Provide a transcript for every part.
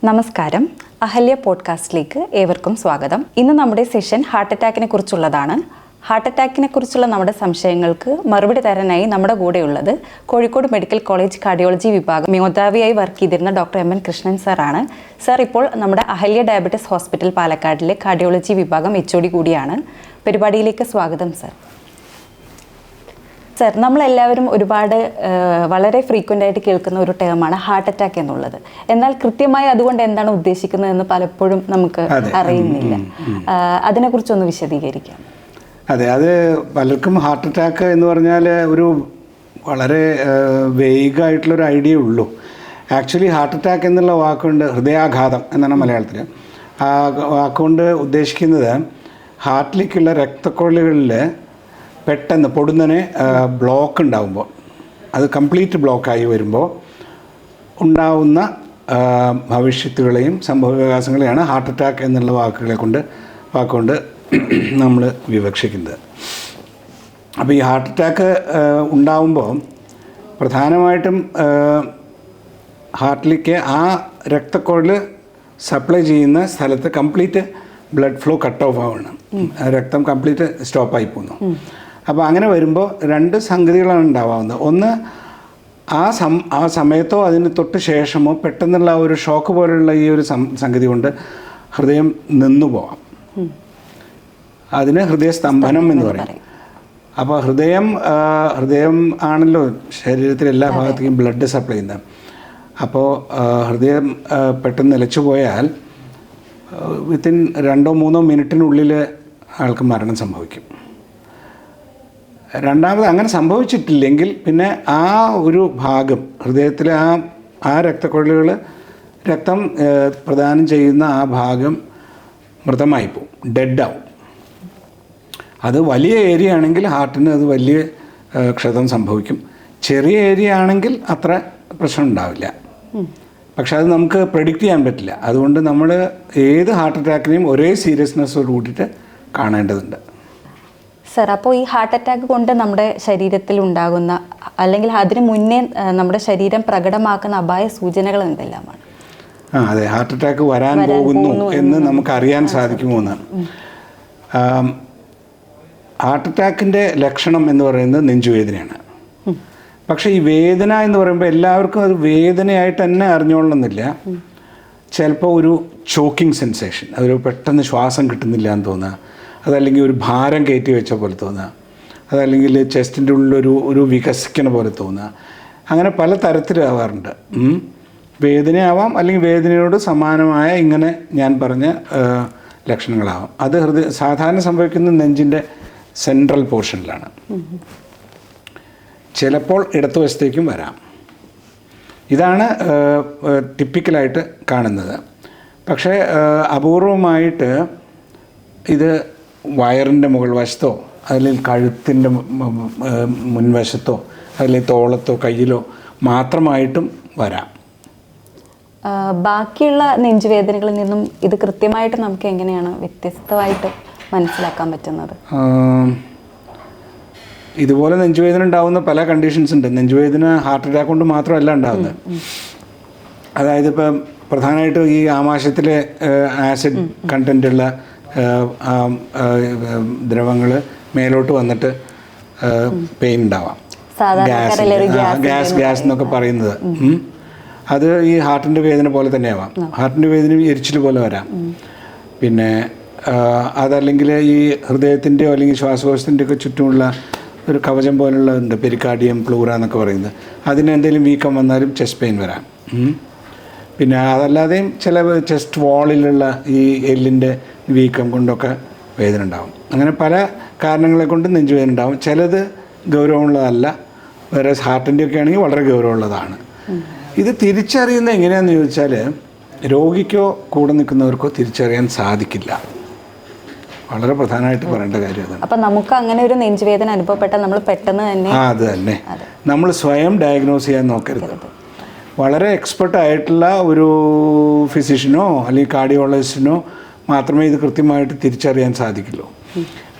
നമസ്കാരം, അഹല്യ പോഡ്കാസ്റ്റിലേക്ക് ഏവർക്കും സ്വാഗതം. ഇന്ന് നമ്മുടെ സെഷൻ ഹാർട്ട് അറ്റാക്കിനെ കുറിച്ചുള്ളതാണ്. ഹാർട്ട് അറ്റാക്കിനെ കുറിച്ചുള്ള നമ്മുടെ സംശയങ്ങൾക്ക് മറുപടി തരാനായി നമ്മുടെ കൂടെയുള്ളത് കോഴിക്കോട് മെഡിക്കൽ കോളേജ് കാർഡിയോളജി വിഭാഗം മേധാവിയായി വർക്ക് ചെയ്തിരുന്ന ഡോക്ടർ MN കൃഷ്ണൻ സാറാണ്. സാർ ഇപ്പോൾ നമ്മുടെ അഹല്യ ഡയബറ്റിസ് ഹോസ്പിറ്റൽ പാലക്കാടിലെ കാർഡിയോളജി വിഭാഗം HOD കൂടിയാണ്. പരിപാടിയിലേക്ക് സ്വാഗതം സാർ. സാർ, നമ്മളെല്ലാവരും വളരെ ഫ്രീക്വൻ്റ് ആയിട്ട് കേൾക്കുന്ന ഒരു ടേമാണ് ഹാർട്ട് അറ്റാക്ക് എന്നുള്ളത്. എന്നാൽ കൃത്യമായി അതുകൊണ്ട് എന്താണ് ഉദ്ദേശിക്കുന്നതെന്ന് പലപ്പോഴും നമുക്ക് അറിയുന്നില്ല. അതിനെക്കുറിച്ചൊന്ന് വിശദീകരിക്കാം. അതെ, അത് പലർക്കും ഹാർട്ട് അറ്റാക്ക് എന്ന് പറഞ്ഞാൽ ഒരു വളരെ വേഗമായിട്ടുള്ളൊരു ഐഡിയ ഉള്ളൂ. ആക്ച്വലി ഹാർട്ട് അറ്റാക്ക് എന്നുള്ള വാക്കുകൊണ്ട് ഹൃദയാഘാതം എന്നാണ് മലയാളത്തിൽ. ആ വാക്കുകൊണ്ട് ഉദ്ദേശിക്കുന്നത് ഹാർട്ടിലേക്കുള്ള രക്തക്കൊഴലുകളിൽ പെട്ടെന്ന് പൊടുന്നനെ ബ്ലോക്ക് ഉണ്ടാകുമ്പോൾ, അത് കംപ്ലീറ്റ് ബ്ലോക്കായി വരുമ്പോൾ ഉണ്ടാവുന്ന ഭവിഷ്യത്തുകളെയും സംഭവവികാസങ്ങളെയാണ് ഹാർട്ട് അറ്റാക്ക് എന്നുള്ള വാക്കുകൊണ്ട് നമ്മൾ വിവക്ഷിക്കുന്നത്. അപ്പോൾ ഈ ഹാർട്ട് അറ്റാക്ക് ഉണ്ടാവുമ്പോൾ പ്രധാനമായിട്ടും ഹാർട്ടിലേക്ക് ആ രക്തക്കുഴൽ സപ്ലൈ ചെയ്യുന്ന സ്ഥലത്ത് complete blood flow cut off ആവുകയാണ്. രക്തം കംപ്ലീറ്റ് സ്റ്റോപ്പായി പോകുന്നു. അപ്പോൾ അങ്ങനെ വരുമ്പോൾ രണ്ട് സംഗതികളാണ് ഉണ്ടാവാവുന്നത്. ഒന്ന്, ആ സമയത്തോ അതിന് തൊട്ട് ശേഷമോ പെട്ടെന്നുള്ള ഒരു ഷോക്ക് പോലുള്ള ഈ ഒരു സംഗതി കൊണ്ട് ഹൃദയം നിന്നു പോവാം. അതിന് ഹൃദയസ്തംഭനം എന്ന് പറയും. അപ്പോൾ ഹൃദയം ആണല്ലോ ശരീരത്തിലെ എല്ലാ ഭാഗത്തേക്കും ബ്ലഡ് സപ്ലൈ ചെയ്യുന്നത്. അപ്പോൾ ഹൃദയം പെട്ടെന്ന് നിലച്ചു പോയാൽ വിത്തിൻ 2-3 മിനിറ്റിനുള്ളിൽ ആൾക്ക് മരണം സംഭവിക്കും. രണ്ടാമത് അങ്ങനെ സംഭവിച്ചിട്ടില്ലെങ്കിൽ പിന്നെ ആ ഒരു ഭാഗം ഹൃദയത്തിലെ ആ രക്തക്കുഴലുകൾ രക്തം പ്രദാനം ചെയ്യുന്ന ആ ഭാഗം മൃതമായി പോവും, ഡെഡാവും. അത് വലിയ ഏരിയ ആണെങ്കിൽ ഹാർട്ടിന് അത് വലിയ ക്ഷതം സംഭവിക്കും. ചെറിയ ഏരിയ ആണെങ്കിൽ അത്ര പ്രശ്നം ഉണ്ടാവില്ല. പക്ഷെ അത് നമുക്ക് പ്രെഡിക്റ്റ് ചെയ്യാൻ പറ്റില്ല. അതുകൊണ്ട് നമ്മൾ ഏത് ഹാർട്ട് അറ്റാക്കിനെയും ഒരേ സീരിയസ്നെസ്സോട് കൂട്ടിയിട്ട് കാണേണ്ടതുണ്ട്. സർ, അപ്പോൾ ഈ ഹാർട്ട് അറ്റാക്ക് കൊണ്ട് നമ്മുടെ ശരീരത്തിൽ ഉണ്ടാകുന്ന അല്ലെങ്കിൽ അതിന് മുന്നേ നമ്മുടെ ശരീരം പ്രകടമാക്കുന്ന അപായ സൂചനകൾ എന്തെല്ലാമാണ്? അതെ, ഹാർട്ട് അറ്റാക്ക് വരാൻ പോകുന്നു എന്ന് നമുക്കറിയാൻ സാധിക്കുമോ എന്നാണ്. ഹാർട്ട് അറ്റാക്കിൻ്റെ ലക്ഷണം എന്ന് പറയുന്നത് നെഞ്ചുവേദനയാണ്. പക്ഷേ ഈ വേദന എന്ന് പറയുമ്പോൾ എല്ലാവർക്കും അത് വേദനയായിട്ട് തന്നെ അറിഞ്ഞോളണമെന്നില്ല. ചിലപ്പോൾ ഒരു ചോക്കിംഗ് സെൻസേഷൻ, അതൊരു പെട്ടെന്ന് ശ്വാസം കിട്ടുന്നില്ല എന്ന് തോന്നുക, അതല്ലെങ്കിൽ ഒരു ഭാരം കയറ്റി വെച്ച പോലെ തോന്നുക, അതല്ലെങ്കിൽ ചെസ്റ്റിൻ്റെ ഉള്ളിലൊരു വികസിക്കണ പോലെ തോന്നുക. അങ്ങനെ പല തരത്തിലാവാറുണ്ട്. വേദനയാവാം, അല്ലെങ്കിൽ വേദനയോട് സമാനമായ ഇങ്ങനെ ഞാൻ പറഞ്ഞ ലക്ഷണങ്ങളാവാം. അത് സാധാരണ സംഭവിക്കുന്ന നെഞ്ചിൻ്റെ സെൻട്രൽ പോർഷനിലാണ്. ചിലപ്പോൾ ഇടതുവശത്തേക്കും വരാം. ഇതാണ് ടിപ്പിക്കലായിട്ട് കാണുന്നത്. പക്ഷേ അപൂർവമായിട്ട് ഇത് വയറിൻ്റെ മുകൾ വശത്തോ അല്ലെങ്കിൽ കഴുത്തിൻ്റെ മുൻവശത്തോ അല്ലെങ്കിൽ തോളത്തോ കയ്യിലോ മാത്രമായിട്ടും വരാം. ബാക്കിയുള്ള നെഞ്ചുവേദനകളിൽ നിന്നും ഇത് കൃത്യമായിട്ട് നമുക്ക് എങ്ങനെയാണ് വ്യത്യസ്തമായിട്ട് മനസ്സിലാക്കാൻ പറ്റുന്നത്? ഇതുപോലെ നെഞ്ചുവേദന ഉണ്ടാകുന്ന പല കണ്ടീഷൻസ് ഉണ്ട്. നെഞ്ചുവേദന ഹാർട്ട് അറ്റാക്ക് കൊണ്ട് മാത്രമല്ല ഉണ്ടാകുന്നത്. അതായത് ഇപ്പം പ്രധാനമായിട്ടും ഈ ആമാശയത്തിലെ ആസിഡ് കണ്ടൻറ്റുള്ള ദ്രവങ്ങൾ മേലോട്ട് വന്നിട്ട് പെയിൻ ഉണ്ടാവാം. ഗ്യാസ് എന്നൊക്കെ പറയുന്നത് അത് ഈ ഹാർട്ടിൻ്റെ വേദന പോലെ തന്നെയാവാം. ഹാർട്ടിൻ്റെ വേദന എരിച്ചിൽ പോലെ വരാം. പിന്നെ അതല്ലെങ്കിൽ ഈ ഹൃദയത്തിൻ്റെയോ അല്ലെങ്കിൽ ശ്വാസകോശത്തിൻ്റെ ഒക്കെ ചുറ്റുമുള്ള ഒരു കവചം പോലുള്ളതുണ്ട്, പെരിക്കാർഡിയം, പ്ലൂറ എന്നൊക്കെ പറയുന്നത്. അതിന് എന്തെങ്കിലും വീക്കം വന്നാലും ചെസ്റ്റ് പെയിൻ വരാം. പിന്നെ അതല്ലാതെയും ചില ചെസ്റ്റ് വാളിലുള്ള ഈ എല്ലിൻ്റെ വീക്കം കൊണ്ടൊക്കെ വേദന ഉണ്ടാകും. അങ്ങനെ പല കാരണങ്ങളെ കൊണ്ട് നെഞ്ചുവേദന ഉണ്ടാകും. ചിലത് ഗൗരവമുള്ളതല്ല, വേറെ ഹാർട്ടിൻ്റെ ഒക്കെ ആണെങ്കിൽ വളരെ ഗൗരവമുള്ളതാണ്. ഇത് തിരിച്ചറിയുന്നത് എങ്ങനെയാണെന്ന് ചോദിച്ചാൽ രോഗിക്കോ കൂടെ നിൽക്കുന്നവർക്കോ തിരിച്ചറിയാൻ സാധിക്കില്ല. വളരെ പ്രധാനമായിട്ട് പറയേണ്ട കാര്യം അതാണ്. അപ്പം നമുക്ക് അങ്ങനെ ഒരു നെഞ്ചുവേദന അനുഭവപ്പെട്ടാൽ നമ്മൾ പെട്ടെന്ന് തന്നെ അത് തന്നെ നമ്മൾ സ്വയം ഡയഗ്നോസ് ചെയ്യാൻ നോക്കരുത്. വളരെ എക്സ്പെർട്ടായിട്ടുള്ള ഒരു ഫിസിഷ്യനോ അല്ലെങ്കിൽ കാർഡിയോളജിസ്റ്റിനോ മാത്രമേ ഇത് കൃത്യമായിട്ട് തിരിച്ചറിയാൻ സാധിക്കുള്ളൂ.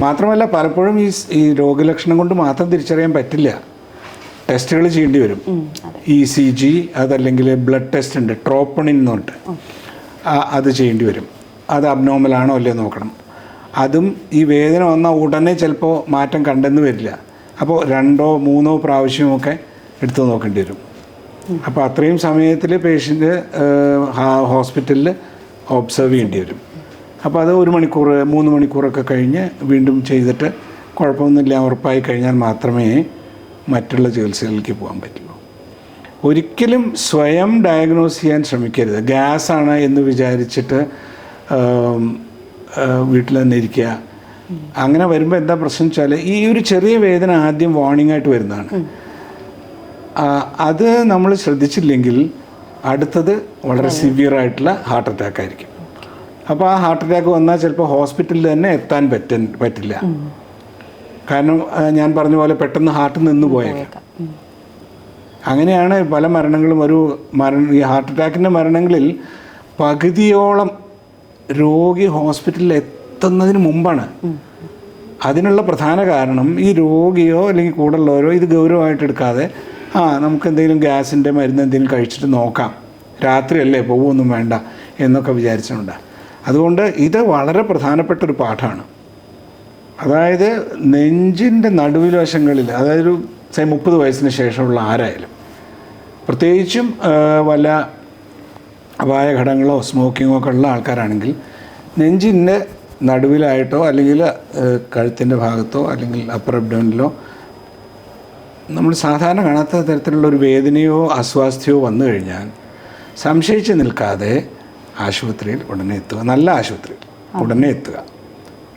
മാത്രമല്ല പലപ്പോഴും ഈ രോഗലക്ഷണം കൊണ്ട് മാത്രം തിരിച്ചറിയാൻ പറ്റില്ല. ടെസ്റ്റുകൾ ചെയ്യേണ്ടി വരും. ECG അതല്ലെങ്കിൽ ബ്ലഡ് ടെസ്റ്റ് ഉണ്ട്, ട്രോപ്പണിൻ എന്ന് പറഞ്ഞിട്ട് അത് ചെയ്യേണ്ടി വരും. അത് അബ്നോർമലാണോ അല്ലയോ നോക്കണം. അതും ഈ വേദന വന്നാൽ ഉടനെ ചിലപ്പോൾ മാറ്റം കണ്ടെന്ന് വരില്ല. അപ്പോൾ 2 or 3 പ്രാവശ്യമൊക്കെ എടുത്തു നോക്കേണ്ടി വരും. അപ്പോൾ അത്രയും സമയത്തിൽ പേഷ്യൻ്റ് ഹോസ്പിറ്റലിൽ ഒബ്സർവ് ചെയ്യേണ്ടി വരും. അപ്പോൾ അത് 1 മണിക്കൂർ 3 മണിക്കൂറൊക്കെ കഴിഞ്ഞ് വീണ്ടും ചെയ്തിട്ട് കുഴപ്പമൊന്നുമില്ല ഉറപ്പായി കഴിഞ്ഞാൽ മാത്രമേ മറ്റുള്ള ചികിത്സകളിലേക്ക് പോകാൻ പറ്റുള്ളൂ. ഒരിക്കലും സ്വയം ഡയഗ്നോസ് ചെയ്യാൻ ശ്രമിക്കരുത്. ഗ്യാസാണ് എന്ന് വിചാരിച്ചിട്ട് വീട്ടിൽ തന്നെ ഇരിക്കുക. അങ്ങനെ വരുമ്പോൾ എന്താ പ്രശ്നം വെച്ചാൽ ഈ ഒരു ചെറിയ വേദന ആദ്യം വാർണിംഗ് ആയിട്ട് വരുന്നതാണ്. അത് നമ്മൾ ശ്രദ്ധിച്ചില്ലെങ്കിൽ അടുത്തത് വളരെ സിവിയർ ആയിട്ടുള്ള ഹാർട്ട് അറ്റാക്ക് ആയിരിക്കും. അപ്പോൾ ആ ഹാർട്ട് അറ്റാക്ക് വന്നാൽ ചിലപ്പോൾ ഹോസ്പിറ്റലിൽ തന്നെ എത്താൻ പറ്റില്ല. കാരണം ഞാൻ പറഞ്ഞ പോലെ പെട്ടെന്ന് ഹാർട്ട് നിന്ന് പോയേക്കാം. അങ്ങനെയാണ് പല മരണങ്ങളും. ഈ ഹാർട്ട് അറ്റാക്കിൻ്റെ മരണങ്ങളിൽ പകുതിയോളം രോഗി ഹോസ്പിറ്റലിൽ എത്തുന്നതിന് മുമ്പാണ്. അതിനുള്ള പ്രധാന കാരണം ഈ രോഗിയോ അല്ലെങ്കിൽ കൂടെയുള്ളവരോ ഇത് ഗൗരവമായിട്ട് എടുക്കാതെ നമുക്ക് എന്തെങ്കിലും ഗ്യാസിൻ്റെ മരുന്ന് എന്തെങ്കിലും കഴിച്ചിട്ട് നോക്കാം, രാത്രിയല്ലേ പോവുമൊന്നും വേണ്ട എന്നൊക്കെ വിചാരിച്ചിട്ടുണ്ട്. അതുകൊണ്ട് ഇത് വളരെ പ്രധാനപ്പെട്ടൊരു പാഠമാണ്. അതായത് നെഞ്ചിൻ്റെ നടുവിൽ വശങ്ങളിൽ, അതായത് ഒരു 30 വയസ്സിന് ശേഷമുള്ള ആരായാലും, പ്രത്യേകിച്ചും വല്ല അപായഘടകങ്ങളോ സ്മോക്കിങ്ങോ ഒക്കെ ഉള്ള ആൾക്കാരാണെങ്കിൽ നെഞ്ചിൻ്റെ നടുവിലായിട്ടോ അല്ലെങ്കിൽ കഴുത്തിൻ്റെ ഭാഗത്തോ അല്ലെങ്കിൽ അപ്പർ അബ്ഡോമിനിലോ നമ്മൾ സാധാരണ കാണാത്ത തരത്തിലുള്ള ഒരു വേദനയോ അസ്വാസ്ഥ്യമോ വന്നു കഴിഞ്ഞാൽ സംശയിച്ച് നിൽക്കാതെ ആശുപത്രിയിൽ ഉടനെ എത്തുക. നല്ല ആശുപത്രിയിൽ ഉടനെ എത്തുക.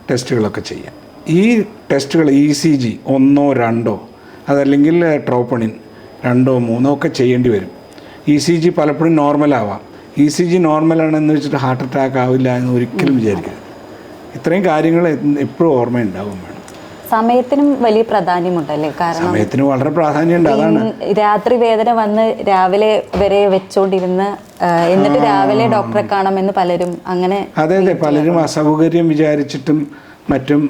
ടെസ്റ്റുകളൊക്കെ ചെയ്യാം. ഈ ടെസ്റ്റുകൾ ECG 1 or 2 അതല്ലെങ്കിൽ ട്രോപ്പണിൻ 2 or 3 ഒക്കെ ചെയ്യേണ്ടി വരും. ECG പലപ്പോഴും നോർമലാവാം. ECG നോർമലാണെന്ന് വെച്ചിട്ട് ഹാർട്ട് അറ്റാക്ക് ആവില്ല എന്ന് ഒരിക്കലും വിചാരിക്കരുത്. ഇത്രയും കാര്യങ്ങൾ എപ്പോഴും ഓർമ്മയുണ്ടാവും വേണം. സമയത്തിനും വലിയ പ്രാധാന്യമുണ്ടല്ലേ? കാരണം സമയത്തിന് വളരെ പ്രാധാന്യമുണ്ട്. അതാണ് രാത്രി വേദന വന്ന് രാവിലെ വരെ വെച്ചോണ്ടിരുന്ന് എന്നിട്ട് രാവിലെ ഡോക്ടറെ കാണാമെന്ന് പലരും അങ്ങനെ. അതെ, പലരും അസൗകര്യം വിചാരിച്ചിട്ടും മറ്റും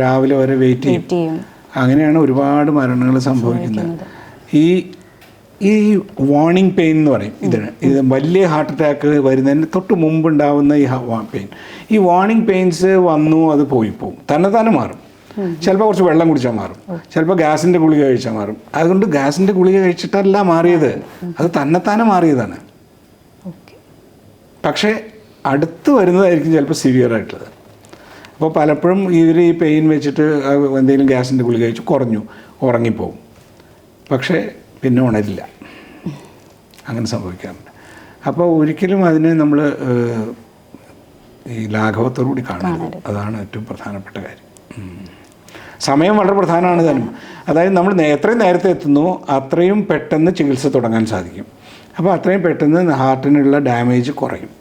രാവിലെ വരെ വെയിറ്റ് ചെയ്യും. അങ്ങനെയാണ് ഒരുപാട് മരണങ്ങൾ സംഭവിക്കുന്നത്. ഈ വാർണിംഗ് പെയിൻ എന്ന് പറയും ഇതിന്. ഇത് വലിയ ഹാർട്ട് അറ്റാക്ക് വരുന്നതിന് തൊട്ട് മുമ്പുണ്ടാവുന്ന ഈ പെയിൻ, ഈ വാർണിംഗ് പെയിൻസ് വന്നു അത് പോവും, തന്നെ മാറും. ചിലപ്പോൾ കുറച്ച് വെള്ളം കുടിച്ചാൽ മാറും, ചിലപ്പോൾ ഗ്യാസിൻ്റെ ഗുളിക കഴിച്ചാൽ മാറും. അതുകൊണ്ട് ഗ്യാസിൻ്റെ ഗുളിക കഴിച്ചിട്ടല്ല മാറിയത്, അത് തന്നെത്താനെ മാറിയതാണ്. പക്ഷേ അടുത്ത് വരുന്നതായിരിക്കും ചിലപ്പോൾ സിവിയർ ആയിട്ടുള്ളത്. അപ്പോൾ പലപ്പോഴും ഇവർ ഈ പെയിൻ വെച്ചിട്ട് എന്തെങ്കിലും ഗ്യാസിൻ്റെ ഗുളിക കഴിച്ച് കുറഞ്ഞു ഉറങ്ങിപ്പോവും, പക്ഷേ പിന്നെ ഉണരില്ല. അങ്ങനെ സംഭവിക്കാറുണ്ട്. അപ്പോൾ ഒരിക്കലും അതിനെ നമ്മൾ ഈ ലാഘവത്തോടുകൂടി കാണരുത്. അതാണ് ഏറ്റവും പ്രധാനപ്പെട്ട കാര്യം. സമയം വളരെ പ്രധാനമാണ് താനും. അതായത് നമ്മൾ എത്രയും നേരത്തെ എത്തുന്നു അത്രയും പെട്ടെന്ന് ചികിത്സ തുടങ്ങാൻ സാധിക്കും. അപ്പോൾ അത്രയും പെട്ടെന്ന് ഹാർട്ടിനുള്ള ഡാമേജ് കുറയും.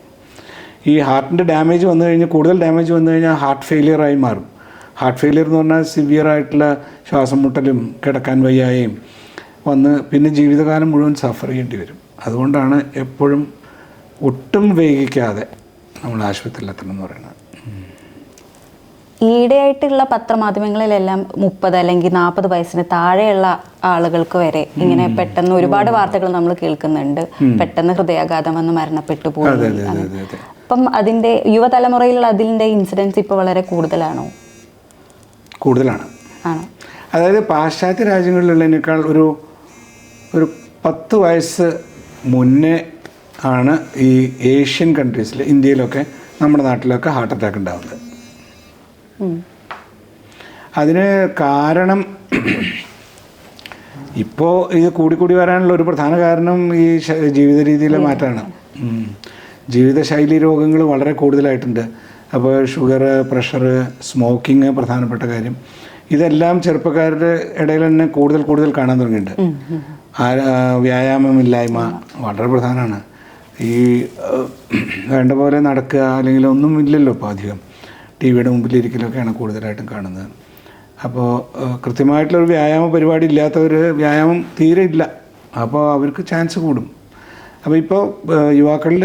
ഈ ഹാർട്ടിൻ്റെ ഡാമേജ് വന്നു കഴിഞ്ഞാൽ, കൂടുതൽ ഡാമേജ് വന്നു കഴിഞ്ഞാൽ ഹാർട്ട് ഫെയിലിയറായി മാറും. ഹാർട്ട് ഫെയിലിയർ എന്ന് പറഞ്ഞാൽ സിവിയറായിട്ടുള്ള ശ്വാസം മുട്ടലും കിടക്കാൻ വയ്യായും വന്ന് പിന്നെ ജീവിതകാലം മുഴുവൻ സഫർ ചെയ്യേണ്ടി വരും. അതുകൊണ്ടാണ് എപ്പോഴും ഒട്ടും വൈകിക്കാതെ നമ്മൾ ആശുപത്രിയിൽ എത്തണം എന്ന് പറയുന്നത്. ഈയിടെയായിട്ടുള്ള പത്രമാധ്യമങ്ങളിലെല്ലാം 30 അല്ലെങ്കിൽ 40 വയസ്സിന് താഴെയുള്ള ആളുകൾക്ക് വരെ ഇങ്ങനെ പെട്ടെന്ന് ഒരുപാട് വാർത്തകൾ നമ്മൾ കേൾക്കുന്നുണ്ട്. പെട്ടെന്ന് ഹൃദയാഘാതം വന്ന് മരണപ്പെട്ടു പോയി. അപ്പം അതിൻ്റെ യുവതലമുറയിലുള്ള അതിൻ്റെ ഇൻസിഡൻസ് ഇപ്പോൾ വളരെ കൂടുതലാണോ? കൂടുതലാണ്. അതായത് പാശ്ചാത്യ രാജ്യങ്ങളിലുള്ളതിനേക്കാൾ ഒരു 10 വയസ്സ് മുന്നേ ആണ് ഈ ഏഷ്യൻ കൺട്രീസിൽ, ഇന്ത്യയിലൊക്കെ നമ്മുടെ നാട്ടിലൊക്കെ ഹാർട്ട് അറ്റാക്ക് ഉണ്ടാകുന്നത്. അതിന് കാരണം ഇപ്പോൾ ഇത് കൂടിക്കൂടി വരാനുള്ള ഒരു പ്രധാന കാരണം ഈ ജീവിത രീതിയിലെ മാറ്റമാണ്. ജീവിതശൈലി രോഗങ്ങൾ വളരെ കൂടുതലായിട്ടുണ്ട്. അപ്പോൾ ഷുഗർ, പ്രഷർ, സ്മോക്കിങ് പ്രധാനപ്പെട്ട കാര്യം. ഇതെല്ലാം ചെറുപ്പക്കാരുടെ ഇടയിൽ തന്നെ കൂടുതൽ കാണാൻ തുടങ്ങിയിട്ടുണ്ട്. വ്യായാമമില്ലായ്മ വളരെ പ്രധാനമാണ്. ഈ വേണ്ട പോലെ നടക്കുക അല്ലെങ്കിൽ ഒന്നും ഇല്ലല്ലോ ഇപ്പോൾ അധികം. TV-യുടെ മുമ്പിലിരിക്കലൊക്കെയാണ് കൂടുതലായിട്ടും കാണുന്നത്. അപ്പോൾ കൃത്യമായിട്ടുള്ളൊരു വ്യായാമ പരിപാടി ഇല്ലാത്തവർ വ്യായാമം തീരെ ഇല്ല. അപ്പോൾ അവർക്ക് ചാൻസ് കൂടും. അപ്പോൾ ഇപ്പോൾ യുവാക്കളിൽ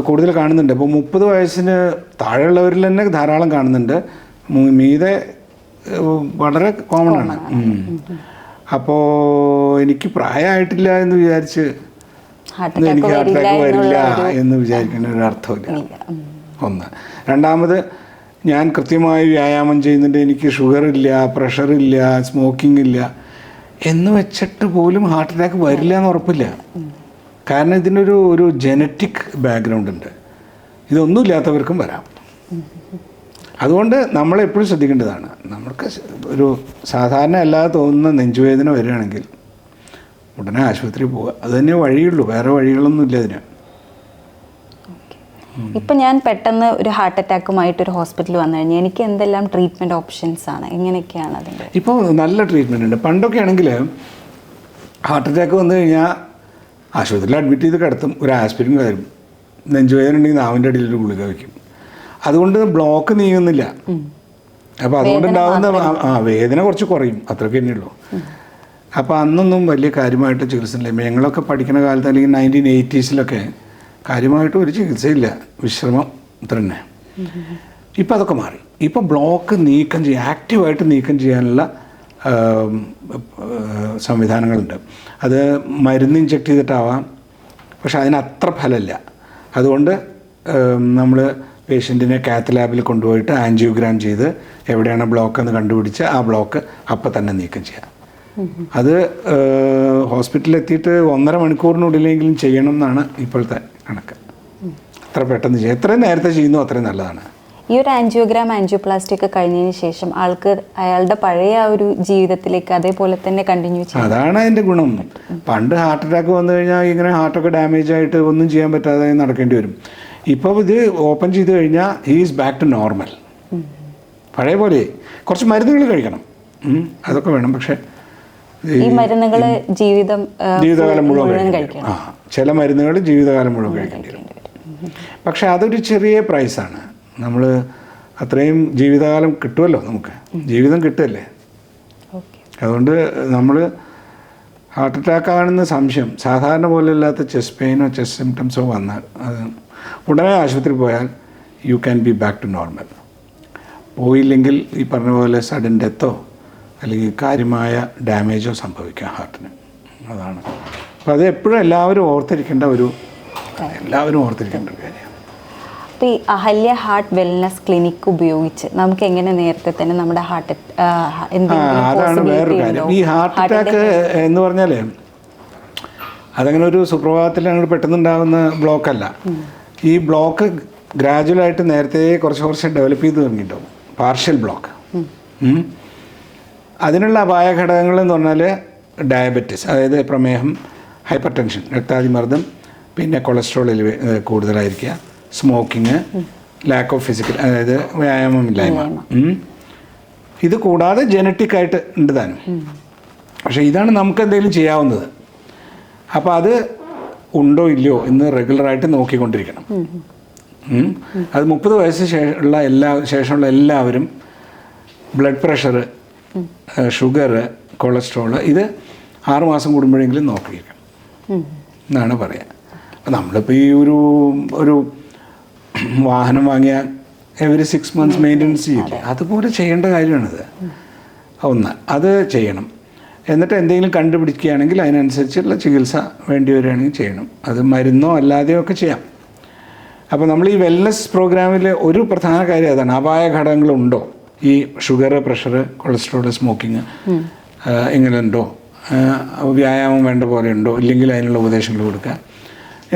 കൂടുതൽ കാണുന്നുണ്ട്. അപ്പോൾ 30 വയസ്സിന് താഴെയുള്ളവരിൽ തന്നെ ധാരാളം കാണുന്നുണ്ട്. മീതെ വളരെ കോമൺ ആണ്. അപ്പോൾ എനിക്ക് പ്രായമായിട്ടില്ല എന്ന് വിചാരിച്ച് ഹാർട്ട് എനിക്ക് ഹാർട്ട് അറ്റാക്ക് വരില്ല എന്ന് വിചാരിക്കുന്ന ഒരു അർത്ഥമില്ല. ഒന്ന്. രണ്ടാമത്, ഞാൻ കൃത്യമായി വ്യായാമം ചെയ്യുന്നുണ്ട്, എനിക്ക് ഷുഗറില്ല, പ്രഷറില്ല, സ്മോക്കിംഗ് ഇല്ല എന്ന് വെച്ചിട്ട് പോലും ഹാർട്ട് അറ്റാക്ക് വരില്ല എന്ന് ഉറപ്പില്ല. കാരണം ഇതിനൊരു ജനറ്റിക് ബാക്ക്ഗ്രൗണ്ട് ഉണ്ട്. ഇതൊന്നും ഇല്ലാത്തവർക്കും വരാം. അതുകൊണ്ട് നമ്മളെപ്പോഴും ശ്രദ്ധിക്കേണ്ടതാണ്. നമ്മൾക്ക് ഒരു സാധാരണ അല്ലാതെ തോന്നുന്ന നെഞ്ചുവേദന വരികയാണെങ്കിൽ ഉടനെ ആശുപത്രിയിൽ പോവുക. അത് തന്നെ വഴിയുള്ളൂ, വേറെ വഴികളൊന്നും ഇല്ല ഇതിന്. ഇപ്പം ഞാൻ പെട്ടെന്ന് ഒരു ഹാർട്ട് അറ്റാക്കുമായിട്ട് ഒരു ഹോസ്പിറ്റലിൽ വന്നു കഴിഞ്ഞാൽ എനിക്ക് എന്തെല്ലാം ട്രീറ്റ്മെൻറ്റ് ഓപ്ഷൻസ് ആണ്, എങ്ങനെയൊക്കെയാണ് അതിൻ്റെ? ഇപ്പോൾ നല്ല ട്രീറ്റ്മെൻറ്റ് ഉണ്ട്. പണ്ടൊക്കെ ആണെങ്കിൽ ഹാർട്ട് അറ്റാക്ക് വന്നു കഴിഞ്ഞാൽ ആശുപത്രിയിൽ അഡ്മിറ്റ് ചെയ്ത് കിടത്തും, ഒരു ആസ്പിരിൻ തരും, നെഞ്ചുവേദന ഉണ്ടെങ്കിൽ നാവിൻ്റെ അടിയിലൊരു ഗുളിക വയ്ക്കും. അതുകൊണ്ട് ബ്ലോക്ക് നീങ്ങുന്നില്ല. അപ്പോൾ അതുകൊണ്ടുണ്ടാകുന്ന വേദന കുറച്ച് കുറയും, അത്രയ്ക്ക് തന്നെയുള്ളൂ. അപ്പോൾ അന്നൊന്നും വലിയ കാര്യമായിട്ട് ചികിത്സ ഇല്ല. ഞങ്ങളൊക്കെ പഠിക്കുന്ന കാലത്ത് അല്ലെങ്കിൽ 1980s കാര്യമായിട്ട് ഒരു ചികിത്സയില്ല, വിശ്രമം ഇത്ര തന്നെ. ഇപ്പം അതൊക്കെ മാറി. ഇപ്പം ബ്ലോക്ക് നീക്കം ചെയ്യാൻ, ആക്റ്റീവായിട്ട് നീക്കം ചെയ്യാനുള്ള സംവിധാനങ്ങളുണ്ട്. അത് മരുന്ന് ഇഞ്ചെക്ട് ചെയ്തിട്ടാവാം, പക്ഷെ അതിന് അത്ര ഫലമില്ല. അതുകൊണ്ട് നമ്മൾ പേഷ്യൻറ്റിനെ കാത്ത് ലാബിൽ കൊണ്ടുപോയിട്ട് ആൻജിയോഗ്രാം ചെയ്ത് എവിടെയാണ് ബ്ലോക്ക് എന്ന് കണ്ടുപിടിച്ച് ആ ബ്ലോക്ക് അപ്പം തന്നെ നീക്കം ചെയ്യാം. അത് ഹോസ്പിറ്റലിൽ എത്തിയിട്ട് 1.5 മണിക്കൂറിനുള്ളിലെങ്കിലും ചെയ്യണം എന്നാണ് ഇപ്പോഴത്തെ കണക്ക്. എത്ര പെട്ടെന്ന് ചെയ്യും, എത്രയും നേരത്തെ ചെയ്യുന്നു അത്രയും നല്ലതാണ്. ഈ ഒരു ആൻജിയോഗ്രാം, ആൻജിയോപ്ലാസ്റ്റി ഒക്കെ കഴിഞ്ഞതിന് ശേഷം ആൾക്ക് അയാളുടെ പഴയ ആ ഒരു ജീവിതത്തിലേക്ക് അതേപോലെ തന്നെ കണ്ടിന്യൂ ചെയ്യും. അതാണ് അതിൻ്റെ ഗുണം. പണ്ട് ഹാർട്ട് അറ്റാക്ക് വന്നു കഴിഞ്ഞാൽ ഇങ്ങനെ ഹാർട്ടൊക്കെ ഡാമേജ് ആയിട്ട് ഒന്നും ചെയ്യാൻ പറ്റാതെ നടക്കേണ്ടി വരും. ഇപ്പോൾ ഇത് ഓപ്പൺ ചെയ്ത് കഴിഞ്ഞാൽ he is back to normal. പഴയ പോലെ കുറച്ച് മരുന്നുകൾ കഴിക്കണം, അതൊക്കെ വേണം. പക്ഷേ ഈ മരുന്നുകൾ ജീവിതകാലം മുഴുവൻ കഴിക്കണം. ചില മരുന്നുകൾ ജീവിതകാലം മുഴുവൻ കഴിക്കേണ്ടി വരും. പക്ഷെ അതൊരു ചെറിയ പ്രൈസാണ്. നമ്മൾ അത്രയും ജീവിതകാലം കിട്ടുമല്ലോ, നമുക്ക് ജീവിതം കിട്ടുമല്ലേ. അതുകൊണ്ട് നമ്മൾ ഹാർട്ട് അറ്റാക്ക് ആണെന്ന് സംശയം, സാധാരണ പോലെ അല്ലാത്ത ചെസ്റ്റ് പെയിനോ ചെസ്റ്റ് സിംറ്റംസോ വന്നാൽ അത് ഉടനെ ആശുപത്രി പോയാൽ you can be back to normal. പോയില്ലെങ്കിൽ ഈ പറഞ്ഞ പോലെ സഡൻ ഡെത്തോ അല്ലെങ്കിൽ കാര്യമായ ഡാമേജോ സംഭവിക്കാം ഹാർട്ടിന്. അതാണ്. അപ്പോൾ അത് എപ്പോഴും എല്ലാവരും ഓർത്തിരിക്കേണ്ട ഒരു കാര്യമാണ്. അപ്പോൾ ഈ അഹല്യ ഹാർട്ട് വെൽനസ് ക്ലിനിക്ക് ഉപയോഗിച്ച് നമുക്ക് എങ്ങനെ നേരത്തെ തന്നെ നമ്മുടെ ഹാർട്ട് അതാണ് വേറൊരു കാര്യം. ഈ ഹാർട്ട് അറ്റാക്ക് എന്ന് പറഞ്ഞാൽ അതങ്ങനെ ഒരു സുപ്രഭാതത്തിൽ അങ്ങോട്ട് പെട്ടെന്നുണ്ടാകുന്ന ബ്ലോക്കല്ല. ഈ ബ്ലോക്ക് ഗ്രാജുവലായിട്ട് നേരത്തെ കുറച്ച് ഡെവലപ്പ് ചെയ്ത് തുടങ്ങിയിട്ടുണ്ടാവും. Partial block. അതിനുള്ള അപായ ഘടകങ്ങൾ എന്ന് പറഞ്ഞാൽ ഡയബറ്റിസ്, അതായത് പ്രമേഹം, ഹൈപ്പർ ടെൻഷൻ, രക്താതിമർദ്ദം, പിന്നെ കൊളസ്ട്രോൾ കൂടുതലായിരിക്കുക, സ്മോക്കിങ്, ലാക്ക് ഓഫ് ഫിസിക്കൽ, അതായത് വ്യായാമമില്ലായ്മ. ഇത് കൂടാതെ ജനറ്റിക്കായിട്ട് ഉണ്ട് താനും. പക്ഷേ ഇതാണ് നമുക്ക് എന്തെങ്കിലും ചെയ്യാവുന്നത്. അപ്പോൾ അത് ഉണ്ടോ ഇല്ലയോ എന്ന് റെഗുലറായിട്ട് നോക്കിക്കൊണ്ടിരിക്കണം. അത് 30 വയസ്സ് ശേഷമുള്ള എല്ലാവരും ബ്ലഡ് പ്രഷർ, ഷുഗർ, കൊളസ്ട്രോൾ ഇത് 6 മാസം കൂടുമ്പോഴെങ്കിലും നോക്കിയിരിക്കണം എന്നാണ് പറയുക. അപ്പോൾ നമ്മളിപ്പോൾ ഈ ഒരു വാഹനം വാങ്ങിയാൽ എവറി 6 months മെയിൻ്റനൻസ് ചെയ്യില്ലേ, അതുപോലെ ചെയ്യേണ്ട കാര്യമാണിത്. ഒന്ന് അത് ചെയ്യണം. എന്നിട്ട് എന്തെങ്കിലും കണ്ടുപിടിക്കുകയാണെങ്കിൽ അതിനനുസരിച്ചുള്ള ചികിത്സ വേണ്ടി വരികയാണെങ്കിൽ ചെയ്യണം. അത് മരുന്നോ അല്ലാതെയോ ഒക്കെ ചെയ്യാം. അപ്പോൾ നമ്മൾ ഈ വെൽനസ് പ്രോഗ്രാമിൽ ഒരു പ്രധാന കാര്യം അതാണ്, അപായ ഘടകങ്ങളുണ്ടോ, ഈ ഷുഗർ, പ്രഷർ, കൊളസ്ട്രോൾ, സ്മോക്കിങ് എങ്ങനെയുണ്ടോ, വ്യായാമം വേണ്ട പോലെ ഉണ്ടോ, ഇല്ലെങ്കിൽ അതിനുള്ള ഉപദേശങ്ങൾ കൊടുക്കുക,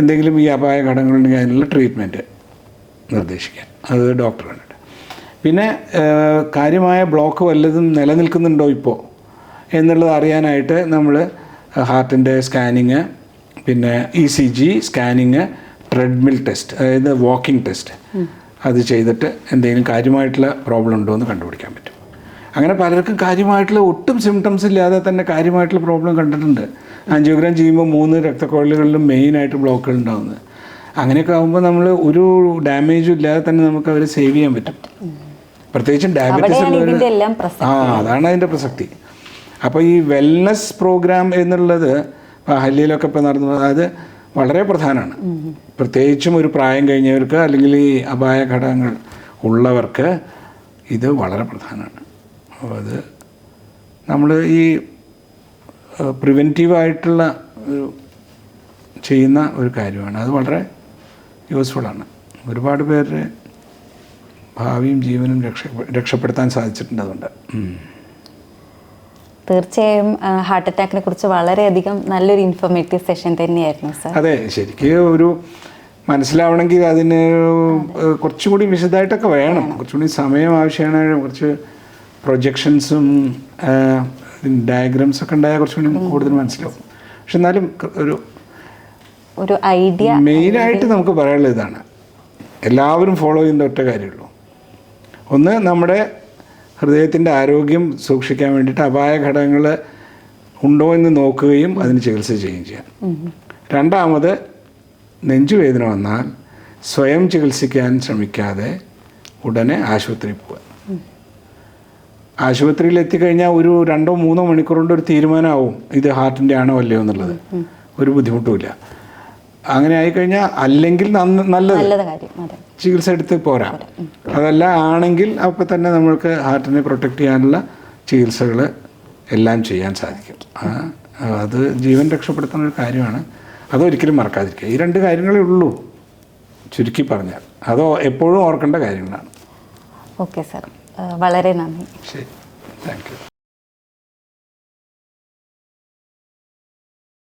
എന്തെങ്കിലും ഈ അപായ ഘടകങ്ങളുണ്ടെങ്കിൽ അതിനുള്ള ട്രീറ്റ്മെൻറ്റ് നിർദ്ദേശിക്കുക, അത് ഡോക്ടർ കണ്ടിട്ട്. പിന്നെ കാര്യമായ ബ്ലോക്ക് വല്ലതും നിലനിൽക്കുന്നുണ്ടോ ഇപ്പോൾ എന്നുള്ളത് അറിയാനായിട്ട് നമ്മൾ ഹാർട്ടിൻ്റെ സ്കാനിങ്, പിന്നെ ECG സ്കാനിങ്, ട്രെഡ്മിൽ ടെസ്റ്റ്, അതായത് വാക്കിംഗ് ടെസ്റ്റ്, അത് ചെയ്തിട്ട് എന്തെങ്കിലും കാര്യമായിട്ടുള്ള പ്രോബ്ലം ഉണ്ടോ എന്ന് കണ്ടുപിടിക്കാൻ പറ്റും. അങ്ങനെ പലർക്കും കാര്യമായിട്ടുള്ള ഒട്ടും സിംറ്റംസ് ഇല്ലാതെ തന്നെ കാര്യമായിട്ടുള്ള പ്രോബ്ലം കണ്ടിട്ടുണ്ട്. ആൻജിയോഗ്രാം ചെയ്യുമ്പോൾ 3 രക്തക്കുഴലുകളിലും മെയിനായിട്ട് ബ്ലോക്കുകൾ ഉണ്ടാകുന്നത്. അങ്ങനെയൊക്കെ ആകുമ്പോൾ നമ്മൾ ഒരു ഡാമേജും ഇല്ലാതെ തന്നെ നമുക്ക് അവരെ സേവ് ചെയ്യാൻ പറ്റും. പ്രത്യേകിച്ചും ഡയബറ്റീസ് ഉള്ളവർ. അതാണ് അതിൻ്റെ പ്രസക്തി. അപ്പോൾ ഈ വെൽനസ് പ്രോഗ്രാം എന്നുള്ളത് അഹല്യയിലൊക്കെ ഇപ്പോൾ നടന്നു, അത് വളരെ പ്രധാനമാണ്. പ്രത്യേകിച്ചും ഒരു പ്രായം കഴിഞ്ഞവർക്ക് അല്ലെങ്കിൽ ഈ അപായ ഘടകങ്ങൾ ഉള്ളവർക്ക് ഇത് വളരെ പ്രധാനമാണ്. അപ്പോൾ അത് നമ്മൾ ഈ പ്രിവെൻറ്റീവായിട്ടുള്ള ഒരു ചെയ്യുന്ന ഒരു കാര്യമാണ്. അത് വളരെ യൂസ്ഫുള്ളാണ്. ഒരുപാട് പേരുടെ ഭാവിയും ജീവനും രക്ഷപ്പെടുത്താൻ സാധിച്ചിട്ടുണ്ട് അതുകൊണ്ട്. തീർച്ചയായും ഹാർട്ട് അറ്റാക്കിനെ കുറിച്ച് വളരെയധികം നല്ലൊരു ഇൻഫോർമേറ്റീവ് സെഷൻ തന്നെയായിരുന്നു സർ. അതെ, ശരിക്കും ഒരു മനസ്സിലാവണമെങ്കിൽ അതിന് കുറച്ചും കൂടി വിശദമായിട്ടൊക്കെ വേണം, കുറച്ചും കൂടി സമയം ആവശ്യമാണ്. കുറച്ച് പ്രൊജക്ഷൻസും ഡയഗ്രാംസ് ഒക്കെ ഉണ്ടായാൽ കുറച്ചും കൂടി കൂടുതൽ മനസ്സിലാവും. പക്ഷെ എന്നാലും ഒരു ഐഡിയ മെയിനായിട്ട് നമുക്ക് പറയാനുള്ളത് ഇതാണ്, എല്ലാവരും ഫോളോ ചെയ്യുന്ന ഒറ്റ കാര്യമുള്ളൂ. ഒന്ന്, നമ്മുടെ ഹൃദയത്തിൻ്റെ ആരോഗ്യം സൂക്ഷിക്കാൻ വേണ്ടിയിട്ട് അപായ ഘടകങ്ങൾ ഉണ്ടോ എന്ന് നോക്കുകയും അതിന് ചികിത്സ ചെയ്യുകയും ചെയ്യാം. രണ്ടാമത്, നെഞ്ചുവേദന വന്നാൽ സ്വയം ചികിത്സിക്കാൻ ശ്രമിക്കാതെ ഉടനെ ആശുപത്രിയിൽ പോവുക. ആശുപത്രിയിൽ എത്തിക്കഴിഞ്ഞാൽ ഒരു 2-3 മണിക്കൂർ കൊണ്ട് ഒരു തീരുമാനമാവും ഇത് ഹാർട്ടിൻ്റെ ആണോ അല്ലയോ എന്നുള്ളത്. ഒരു ബുദ്ധിമുട്ടുമില്ല. അങ്ങനെ ആയിക്കഴിഞ്ഞാൽ അല്ലെങ്കിൽ നല്ലത് ചികിത്സ എടുത്ത് പോരാം. അതല്ല ആണെങ്കിൽ അപ്പോൾ തന്നെ നമ്മൾക്ക് ഹാർട്ടിനെ പ്രൊട്ടക്റ്റ് ചെയ്യാനുള്ള ചികിത്സകൾ എല്ലാം ചെയ്യാൻ സാധിക്കും. അത് ജീവൻ രക്ഷപ്പെടുത്തുന്ന ഒരു കാര്യമാണ്. അതൊരിക്കലും മറക്കാതിരിക്കുക. ഈ 2 കാര്യങ്ങളേ ഉള്ളൂ ചുരുക്കി പറഞ്ഞാൽ. അതോ എപ്പോഴും ഓർക്കേണ്ട കാര്യങ്ങളാണ്. ഓക്കെ സാർ, വളരെ നന്ദി. ശരി, താങ്ക് യു.